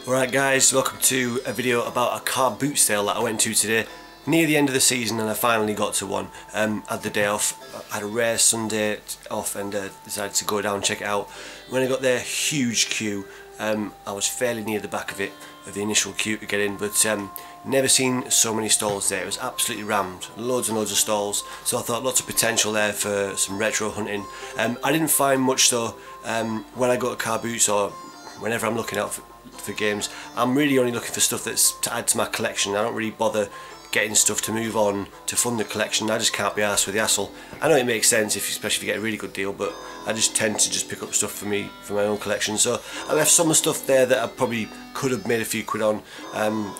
Alright guys, welcome to a video about a car boot sale that I went to today. Near the end of the season and I finally got to one. Had the day off, I had a rare Sunday off and decided to go down and check it out. When I got there, huge queue. I was fairly near the back of it, of the initial queue to get in, but never seen so many stalls there. It was absolutely rammed, loads and loads of stalls, so I thought lots of potential there for some retro hunting. I didn't find much though. When I go to car boots or whenever I'm looking out for games, I'm really only looking for stuff that's to add to my collection. I don't really bother getting stuff to move on to fund the collection. I just can't be arsed with the hassle. I know it makes sense, especially if you get a really good deal, but I just tend to just pick up stuff for my own collection. So I left some stuff there that I probably could have made a few quid on.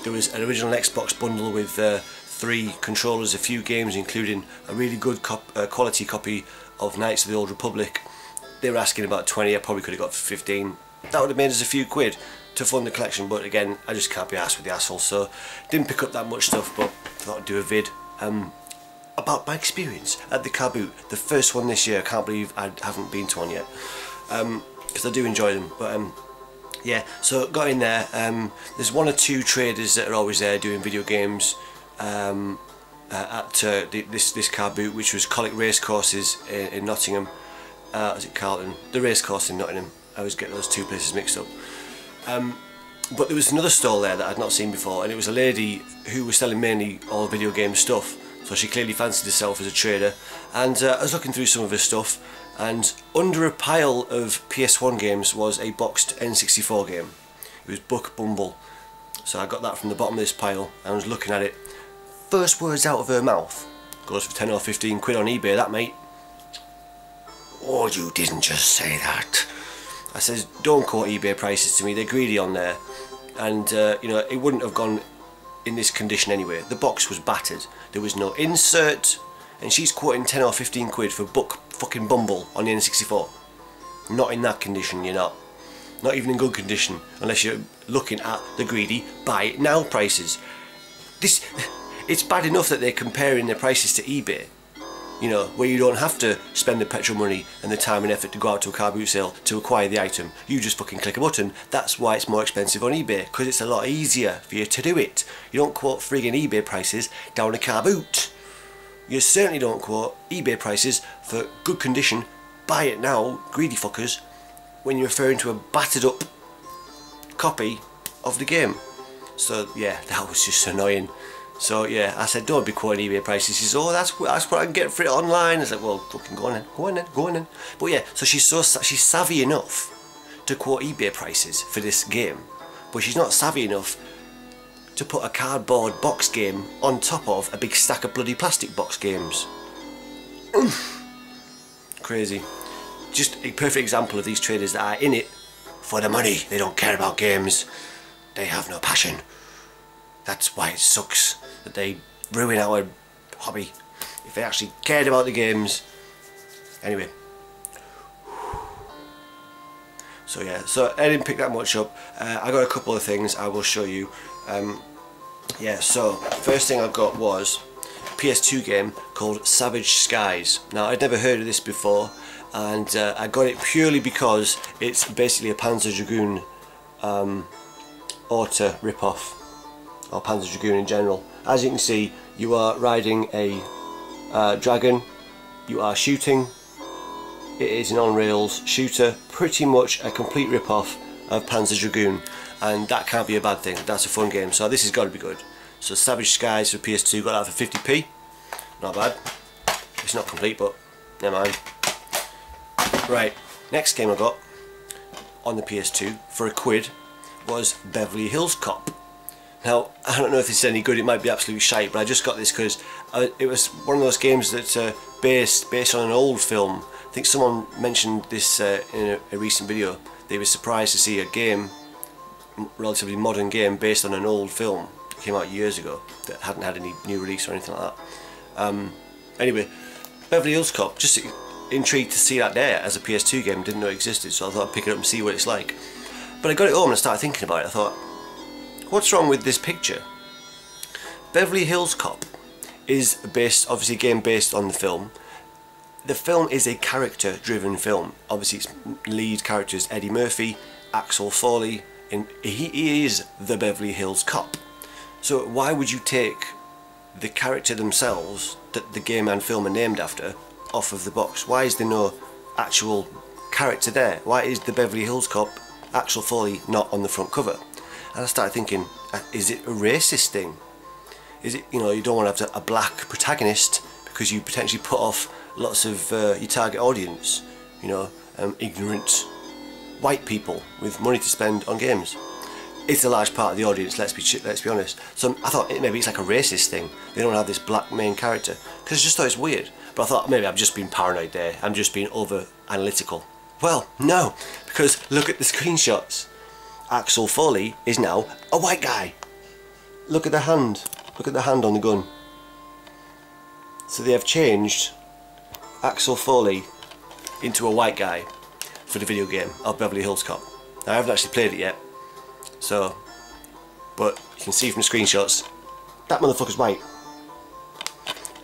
There was an original Xbox bundle with 3 controllers, a few games, including a really good quality copy of Knights of the Old Republic. They were asking about 20, I probably could have got for 15. That would have made us a few quid to fund the collection, but again, I just can't be arsed with the hassle, so didn't pick up that much stuff, but thought I'd do a vid about my experience at the car boot, the first one this year. I can't believe I haven't been to one yet, because I do enjoy them. But yeah, so got in there. There's 1 or 2 traders that are always there doing video games at this car boot, which was Colic Racecourses in Nottingham. Was it Carlton? The racecourse in Nottingham. I always get those two places mixed up. But there was another stall there that I'd not seen before, and it was a lady who was selling mainly all video game stuff, so she clearly fancied herself as a trader. And I was looking through some of her stuff, and under a pile of PS1 games was a boxed N64 game. It was Buck Bumble, so I got that from the bottom of this pile and I was looking at it. First words out of her mouth, goes for 10 or 15 quid on eBay, that mate. Oh, you didn't just say that. I says, don't quote eBay prices to me, they're greedy on there. And you know, it wouldn't have gone in this condition anyway. The box was battered, there was no insert, and she's quoting 10 or 15 quid for Buck fucking Bumble on the N64. Not in that condition, you're not. Not even in good condition, unless you're looking at the greedy buy it now prices. It's bad enough that they're comparing their prices to eBay, you know, where you don't have to spend the petrol money and the time and effort to go out to a car boot sale to acquire the item. You just fucking click a button. That's why it's more expensive on eBay, because it's a lot easier for you to do it. You don't quote friggin' eBay prices down a car boot. You certainly don't quote eBay prices for good condition, buy it now, greedy fuckers, when you're referring to a battered up copy of the game. So yeah, that was just annoying. So yeah, I said, don't be quoting eBay prices. She says, oh, that's what I can get for it online. I was like, well, fucking go on then. But yeah, so she's savvy enough to quote eBay prices for this game, but she's not savvy enough to put a cardboard box game on top of a big stack of bloody plastic box games. Crazy. Just a perfect example of these traders that are in it for the money. They don't care about games. They have no passion. That's why it sucks that they ruin our hobby. If they actually cared about the games. Anyway. So yeah, so I didn't pick that much up. I got a couple of things I will show you. Yeah, so first thing I got was a PS2 game called Savage Skies. Now I'd never heard of this before, and I got it purely because it's basically a Panzer Dragoon auto rip-off, or Panzer Dragoon in general. As you can see, you are riding a dragon, you are shooting. It is an on-rails shooter, pretty much a complete rip-off of Panzer Dragoon, and that can't be a bad thing. That's a fun game, so this has got to be good. So Savage Skies for PS2, got that for 50p, not bad. It's not complete, but never mind. Right, next game I got on the PS2 for a quid was Beverly Hills Cop. Now, I don't know if this is any good, it might be absolute shite, but I just got this because it was one of those games that's based on an old film. I think someone mentioned this in a recent video. They were surprised to see a game, relatively modern game, based on an old film that came out years ago that hadn't had any new release or anything like that. Anyway, Beverly Hills Cop, just intrigued to see that there as a PS2 game, didn't know it existed, so I thought I'd pick it up and see what it's like. But I got it home and I started thinking about it. I thought, what's wrong with this picture? Beverly Hills Cop is obviously a game based on the film. The film is a character driven film. Obviously its lead characters Eddie Murphy, Axel Foley, he is the Beverly Hills Cop. So why would you take the character themselves that the game and film are named after off of the box? Why is there no actual character there? Why is the Beverly Hills Cop, Axel Foley, not on the front cover? And I started thinking, is it a racist thing? Is it, you know, you don't want to have a black protagonist because you potentially put off lots of your target audience, you know, ignorant white people with money to spend on games. It's a large part of the audience, let's be honest. So I thought maybe it's like a racist thing. They don't have this black main character, because I just thought it's weird. But I thought maybe I'm just being paranoid there. I'm just being over analytical. Well, no, because look at the screenshots. Axel Foley is now a white guy. Look at the hand. Look at the hand on the gun. So they have changed Axel Foley into a white guy for the video game of Beverly Hills Cop. Now, I haven't actually played it yet, so, but you can see from the screenshots that motherfucker's white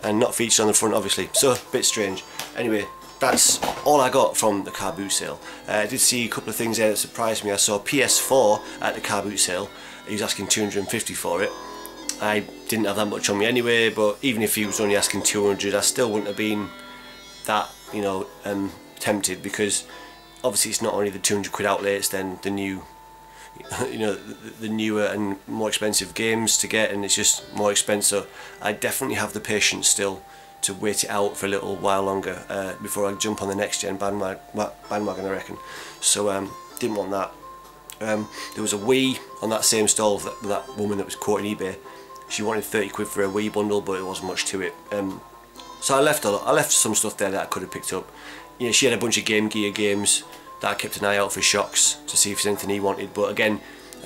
and not featured on the front, obviously, so a bit strange. Anyway, that's all I got from the car boot sale. I did see a couple of things there that surprised me. I saw PS4 at the car boot sale. He was asking 250 for it. I didn't have that much on me anyway, but even if he was only asking 200, I still wouldn't have been that, you know, tempted, because obviously it's not only the 200 quid outlay, it's then the new, you know, the newer and more expensive games to get, and it's just more expensive. I definitely have the patience still to wait it out for a little while longer before I jump on the next gen bandwagon, I reckon. So didn't want that. There was a Wii on that same stall, that woman that was quoting eBay. She wanted 30 quid for a Wii bundle, but it wasn't much to it. So I left some stuff there that I could have picked up. You know, she had a bunch of Game Gear games that I kept an eye out for Shocks to see if there's anything he wanted, but again,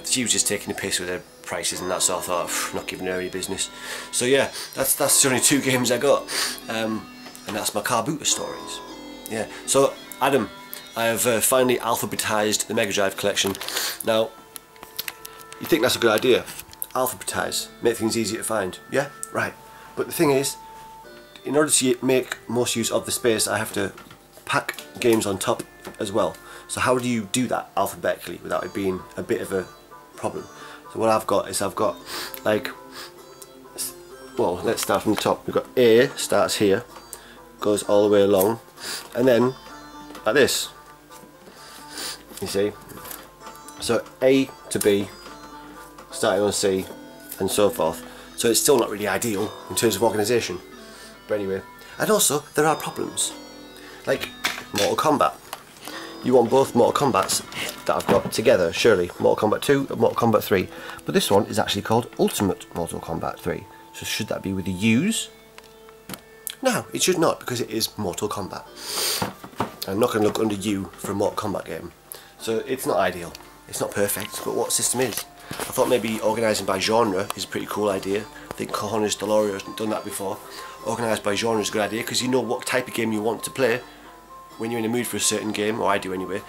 she was just taking the piss with her prices and that, so I thought, not giving her any business. So yeah, that's only 2 games I got, and that's my car booter stories. Yeah, so Adam, I have finally alphabetized the Mega Drive collection. Now, you think that's a good idea? Alphabetize, make things easier to find. Yeah, right. But the thing is, in order to make most use of the space, I have to pack games on top as well. So how do you do that alphabetically without it being a bit of a problem? So what I've got is, I've got, like, well, let's start from the top. We've got A starts here, goes all the way along, and then like this, you see. So A to B, starting on C, and so forth. So it's still not really ideal in terms of organisation. But anyway, and also there are problems. Like Mortal Kombat. You want both Mortal Kombats that I've got together, surely. Mortal Kombat 2 and Mortal Kombat 3. But this one is actually called Ultimate Mortal Kombat 3. So should that be with the U's? No, it should not, because it is Mortal Kombat. I'm not going to look under U for a Mortal Kombat game. So it's not ideal. It's not perfect, but what system is? I thought maybe organising by genre is a pretty cool idea. I think Cojones Delorio has done that before. Organised by genre is a good idea, because you know what type of game you want to play when you're in a mood for a certain game, or I do anyway.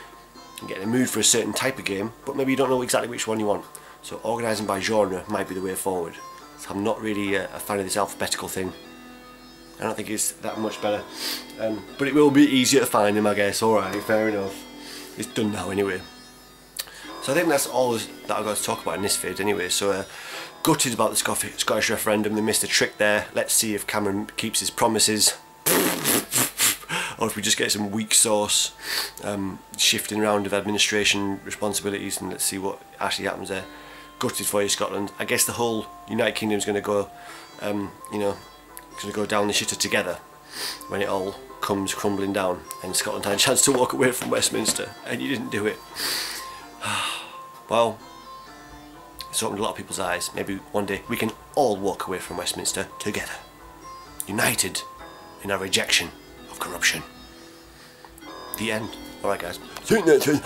You get in a mood for a certain type of game, but maybe you don't know exactly which one you want. So organising by genre might be the way forward. So I'm not really a fan of this alphabetical thing. I don't think it's that much better. But it will be easier to find them, I guess. Alright, fair enough. It's done now anyway. So I think that's all that I've got to talk about in this vid anyway. So gutted about the Scottish referendum. They missed a trick there. Let's see if Cameron keeps his promises. Or if we just get some weak sauce shifting around of administration responsibilities, and let's see what actually happens there. Gutted for you, Scotland. I guess the whole United Kingdom is going to go, you know, going to go down the shitter together when it all comes crumbling down, and Scotland had a chance to walk away from Westminster and you didn't do it. Well, it's opened a lot of people's eyes. Maybe one day we can all walk away from Westminster together, united in our rejection of corruption. The end. Alright guys, see you next time.